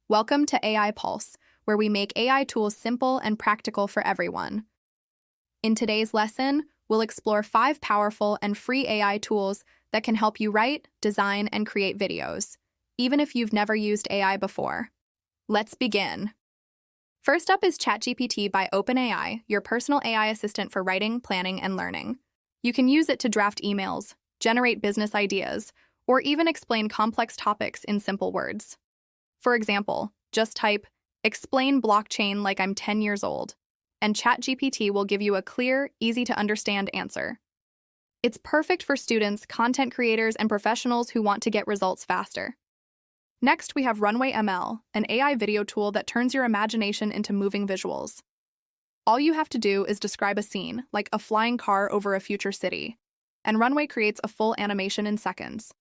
Welcome to AI Pulse, where we make AI tools simple and practical for everyone. In today's lesson, we'll explore 5 powerful and free AI tools that can help you write, design, and create videos, even if you've never used AI before. Let's begin. First up is ChatGPT by OpenAI, your personal AI assistant for writing, planning, and learning. You can use it to draft emails, generate business ideas, or even explain complex topics in simple words. For example, just type, "Explain blockchain like I'm 10 years old," and ChatGPT will give you a clear, easy-to-understand answer. It's perfect for students, content creators, and professionals who want to get results faster. Next, we have Runway ML, an AI video tool that turns your imagination into moving visuals. All you have to do is describe a scene, like a flying car over a future city, and Runway creates a full animation in seconds.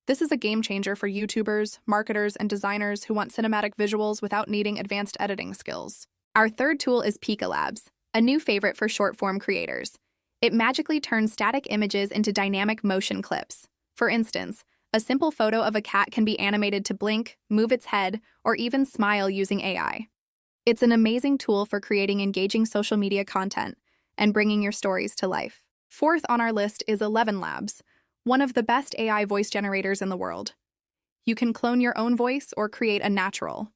This is a game changer for YouTubers, marketers, and designers who want cinematic visuals without needing advanced editing skills. Our third tool is ElevenLabs, a new favorite for short-form creators. It magically turns static images into dynamic motion clips. For instance, a simple photo of a cat can be animated to blink, move its head, or even smile using AI. It's an amazing tool for creating engaging social media content and bringing your stories to life. Fourth on our list is ElevenLabs, one of the best AI voice generators in the world. You can clone your own voice or create a natural,